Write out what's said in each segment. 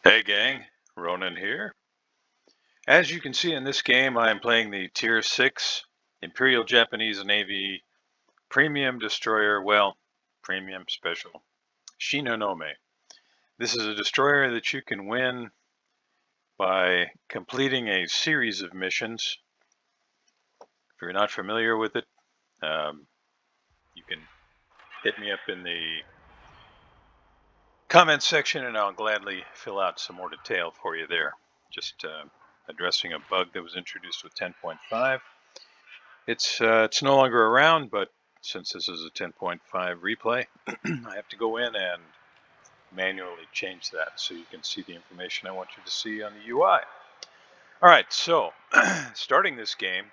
Hey gang, Ronan here. As you can see in this game, I am playing the Tier 6 Imperial Japanese Navy Premium Destroyer, well, Premium Special, Shinonome. This is a destroyer that you can win by completing a series of missions. If you're not familiar with it, you can hit me up in the comment section and I'll gladly fill out some more detail for you there. Just addressing a bug that was introduced with 10.5. It's no longer around, but since this is a 10.5 replay, I have to go in and manually change that so you can see the information I want you to see on the UI. All right, so starting this game,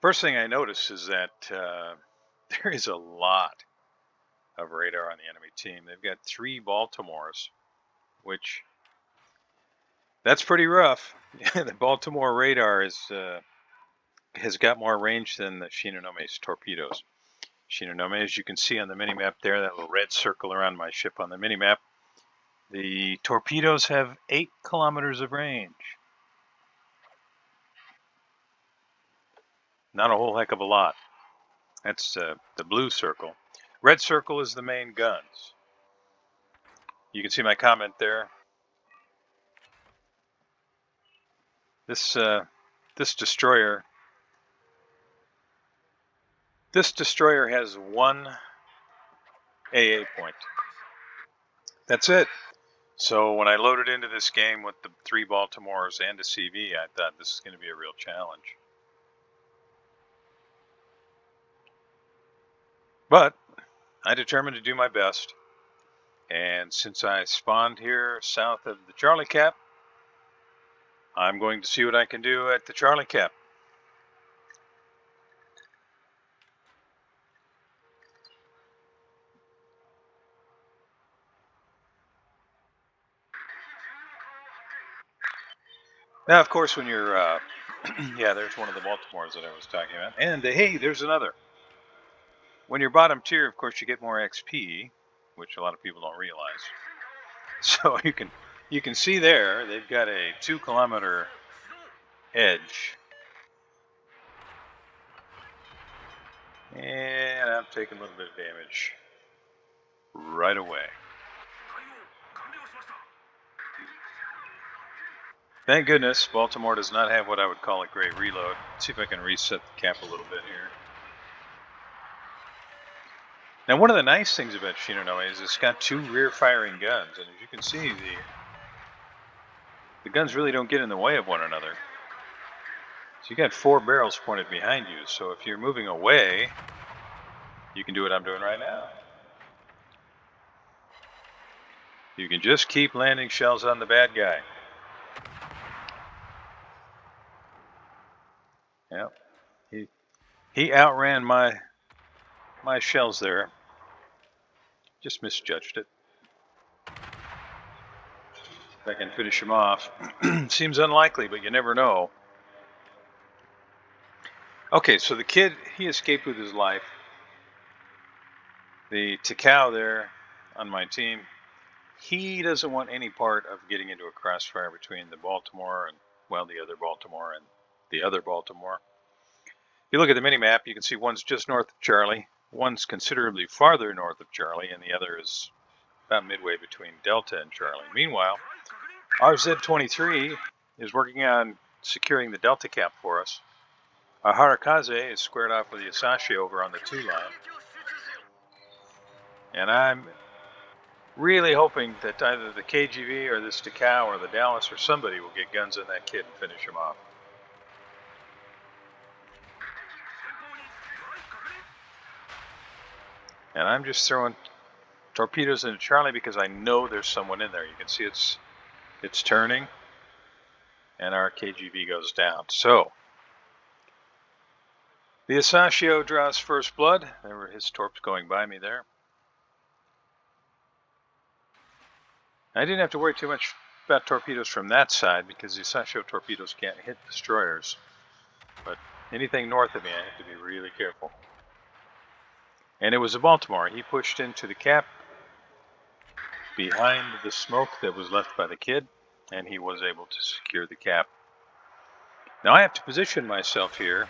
first thing I notice is that there is a lot of radar on the enemy team. They've got 3 Baltimores, which that's pretty rough. The Baltimore radar has got more range than the Shinonome's torpedoes. Shinonome, as you can see on the minimap there, that little red circle around my ship on the minimap, the torpedoes have 8 kilometers of range. Not a whole heck of a lot. That's the blue circle. Red circle is the main guns. You can see my comment there. This destroyer has 1 AA point. That's it. So when I loaded into this game with the 3 Baltimores and a CV, I thought this is going to be a real challenge. But I determined to do my best. And since I spawned here south of the Charlie Cap, I'm going to see what I can do at the Charlie Cap. Now, of course, when you're, yeah, there's one of the Baltimores that I was talking about. And hey, there's another. When you're bottom tier, of course, you get more XP, which a lot of people don't realize. So you can see there, they've got a 2-kilometer edge. And I'm taking a little bit of damage right away. Thank goodness Baltimore does not have what I would call a great reload. Let's see if I can reset the cap a little bit here. Now, one of the nice things about Shinonome is it's got 2 rear-firing guns, and as you can see, the guns really don't get in the way of one another. So you got 4 barrels pointed behind you, so if you're moving away, you can do what I'm doing right now. You can just keep landing shells on the bad guy. Yep, he outran my shells there. Just misjudged it. If I can finish him off. Seems unlikely, but you never know. Okay, so the kid, he escaped with his life. The Takao there on my team, he doesn't want any part of getting into a crossfire between the Baltimore and, well, the other Baltimore and the other Baltimore. If you look at the mini-map, you can see one's just north of Charlie, one's considerably farther north of Charlie, and the other is about midway between Delta and Charlie. Meanwhile, our Z-23 is working on securing the Delta Cap for us. Our Harakaze is squared off with the Asashi over on the 2 line. And I'm really hoping that either the KGV or this Takao or the Dallas or somebody will get guns on that kid and finish him off. And I'm just throwing torpedoes into Charlie because I know there's someone in there. You can see it's turning, and our KGV goes down. So the Asashio draws first blood. There were his torps going by me there. I didn't have to worry too much about torpedoes from that side because the Asashio torpedoes can't hit destroyers. But anything north of me, I have to be really careful. And it was a Baltimore. He pushed into the cap. behind the smoke that was left by the kid, and he was able to secure the cap. Now I have to position myself here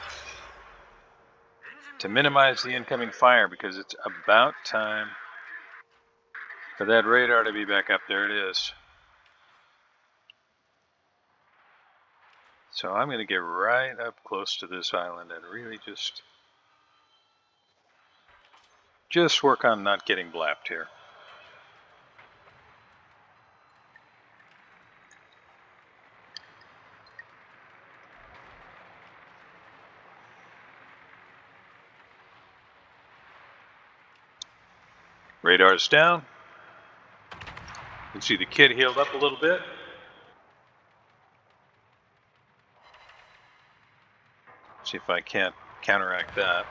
to minimize the incoming fire because it's about time for that radar to be back up. There it is. So I'm going to get right up close to this island and really just work on not getting blapped here. Radar's down. You can see the kid healed up a little bit. See if I can't counteract that.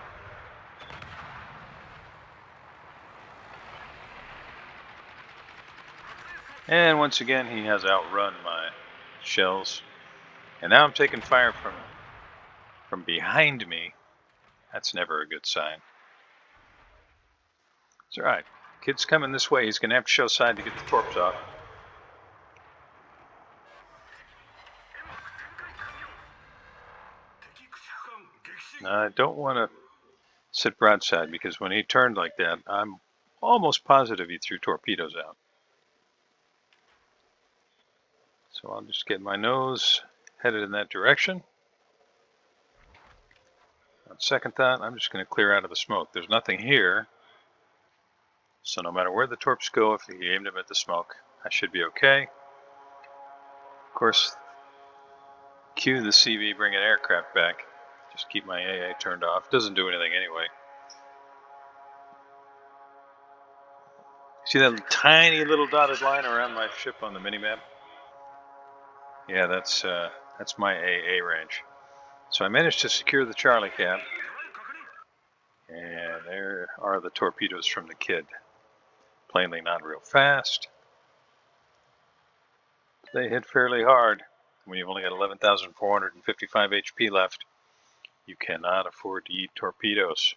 And once again, he has outrun my shells. And now I'm taking fire from behind me. That's never a good sign. It's all right. Kid's coming this way. He's going to have to show side to get the torps off. Now, I don't want to sit broadside because when he turned like that, I'm almost positive he threw torpedoes out. So I'll just get my nose headed in that direction. On second thought, I'm just going to clear out of the smoke. There's nothing here. So no matter where the torps go, if he aimed them at the smoke, I should be okay. Of course, cue the CV bringing aircraft back. Just keep my AA turned off. Doesn't do anything anyway. See that tiny little dotted line around my ship on the minimap? Yeah, that's my AA range. So I managed to secure the Charlie cap. And there are the torpedoes from the kid. Plainly not real fast. They hit fairly hard. When you've only got 11,455 HP left, you cannot afford to eat torpedoes.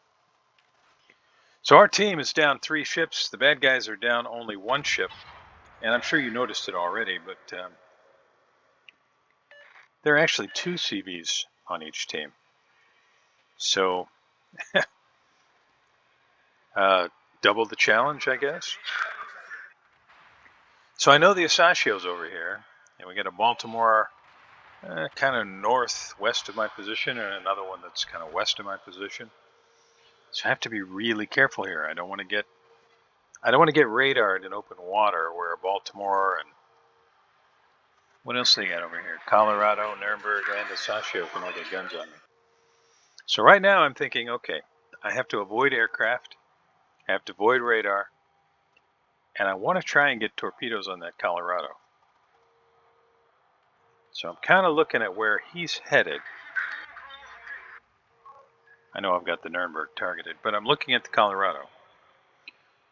So our team is down 3 ships. The bad guys are down only 1 ship. And I'm sure you noticed it already, but there are actually 2 CVs on each team. So double the challenge, I guess. So I know the Asashio's over here, and we got a Baltimore kind of northwest of my position, and another one that's kind of west of my position. So I have to be really careful here. I don't want to get radared in open water where Baltimore and what else they got over here? Colorado, Nuremberg, and Asashio can all get guns on me. So right now I'm thinking, okay, I have to avoid aircraft, I have to avoid radar, and I want to try and get torpedoes on that Colorado. So I'm kind of looking at where he's headed. I know I've got the Nuremberg targeted, but I'm looking at the Colorado.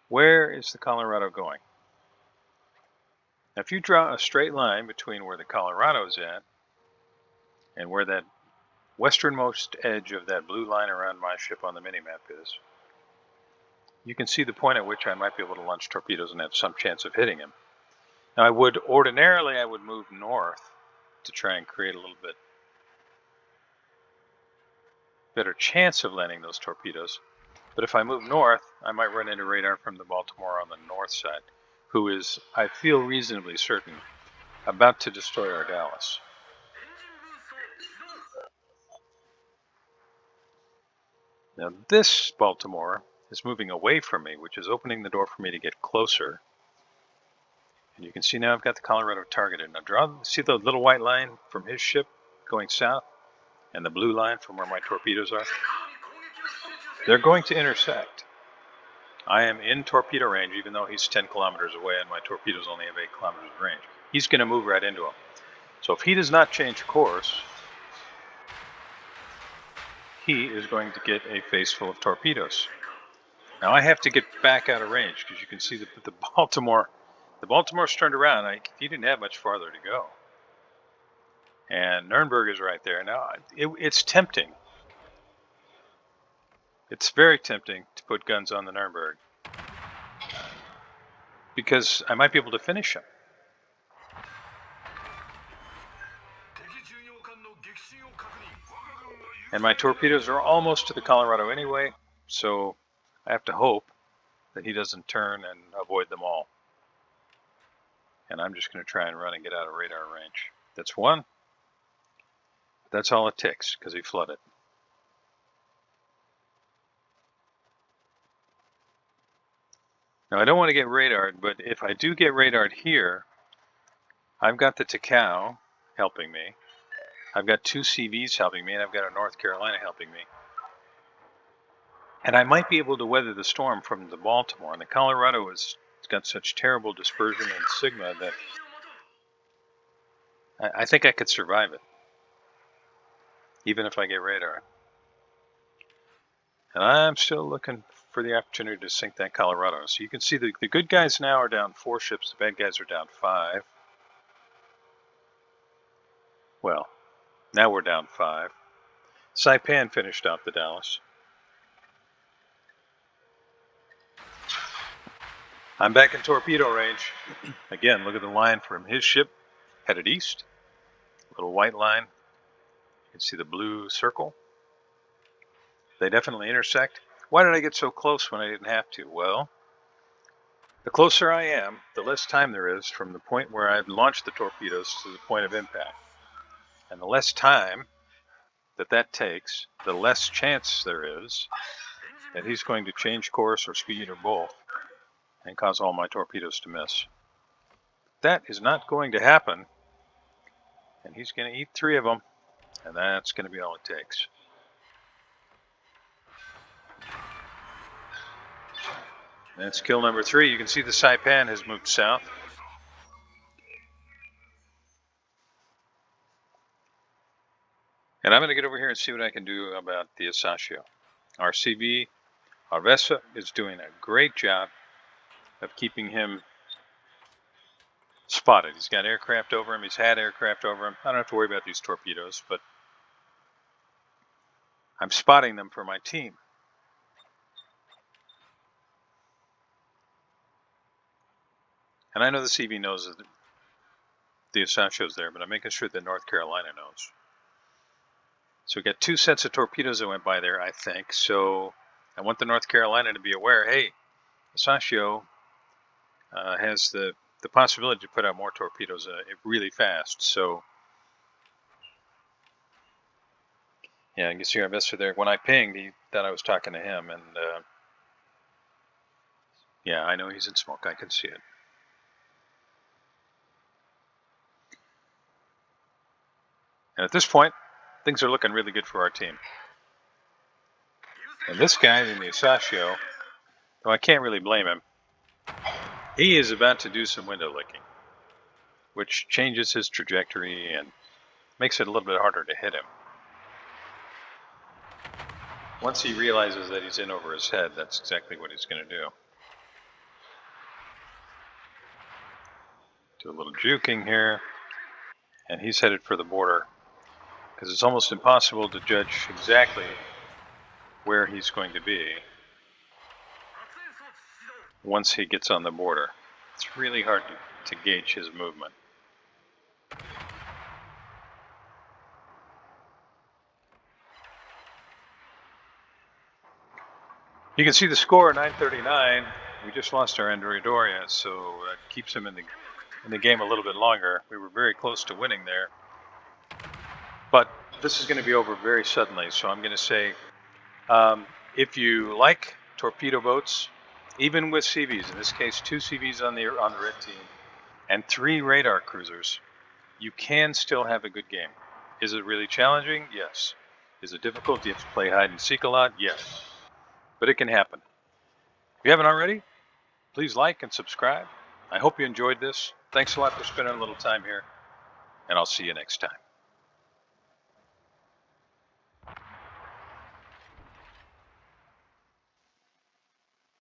Where is the Colorado going? Now, if you draw a straight line between where the Colorado is at and where that westernmost edge of that blue line around my ship on the minimap is, you can see the point at which I might be able to launch torpedoes and have some chance of hitting him. Now, ordinarily I would move north to try and create a little bit better chance of landing those torpedoes. But if I move north, I might run into radar from the Baltimore on the north side, who is, I feel reasonably certain, about to destroy our Dallas. Now this Baltimore is moving away from me, which is opening the door for me to get closer. And you can see now I've got the Colorado targeted. Now see the little white line from his ship going south and the blue line from where my torpedoes are? They're going to intersect. I am in torpedo range, even though he's 10 kilometers away and my torpedoes only have 8 kilometers of range. He's going to move right into him. So if he does not change course, he is going to get a face full of torpedoes. Now I have to get back out of range because you can see the Baltimore's turned around. He didn't have much farther to go. And Nuremberg is right there. Now it's tempting. It's very tempting to put guns on the Nuremberg. because I might be able to finish him. And my torpedoes are almost to the Colorado anyway, so I have to hope that he doesn't turn and avoid them all. And I'm just going to try and run and get out of radar range. That's one. That's all it takes, because he flooded. Now, I don't want to get radared, but if I do get radared here, I've got the Takao helping me. I've got 2 CVs helping me, and I've got a North Carolina helping me. And I might be able to weather the storm from the Baltimore. And the Colorado has got such terrible dispersion and sigma that I think I could survive it, even if I get radar. And I'm still looking for the opportunity to sink that Colorado. So you can see the good guys now are down 4 ships. The bad guys are down 5. Well, now we're down 5. Saipan finished out the Dallas. I'm back in torpedo range. Again, look at the line from his ship headed east. Little white line. You can see the blue circle. They definitely intersect. Why did I get so close when I didn't have to? Well, the closer I am, the less time there is from the point where I've launched the torpedoes to the point of impact. And the less time that takes, the less chance there is that he's going to change course or speed or both and cause all my torpedoes to miss. That is not going to happen, and he's going to eat 3 of them, and that's going to be all it takes. That's kill number 3. You can see the Saipan has moved south. And I'm going to get over here and see what I can do about the Asashio. Our CV, Arvesa, is doing a great job of keeping him spotted. He's got aircraft over him. He's had aircraft over him. I don't have to worry about these torpedoes, but I'm spotting them for my team. And I know the CV knows that the Asashio's there, but I'm making sure that North Carolina knows. So we got 2 sets of torpedoes that went by there, I think. So I want the North Carolina to be aware, hey, Asashio has the possibility to put out more torpedoes really fast. So yeah, you can see our investor there. When I pinged, he thought I was talking to him, and yeah, I know he's in smoke. I can see it. And at this point, things are looking really good for our team. And this guy in the Asashio, though I can't really blame him, he is about to do some window licking, which changes his trajectory and makes it a little bit harder to hit him. Once he realizes that he's in over his head, that's exactly what he's going to do. Do a little juking here, and he's headed for the border, because it's almost impossible to judge exactly where he's going to be once he gets on the border. It's really hard to gauge his movement. You can see the score, 939. We just lost our Androidoria, so that keeps him in the game a little bit longer. We were very close to winning there. But this is going to be over very suddenly, so I'm going to say, if you like torpedo boats, even with CVs, in this case 2 CVs on the red team and 3 radar cruisers, you can still have a good game. Is it really challenging? Yes. Is it difficult? Do you have to play hide and seek a lot? Yes. But it can happen. If you haven't already, please like and subscribe. I hope you enjoyed this. Thanks a lot for spending a little time here, and I'll see you next time.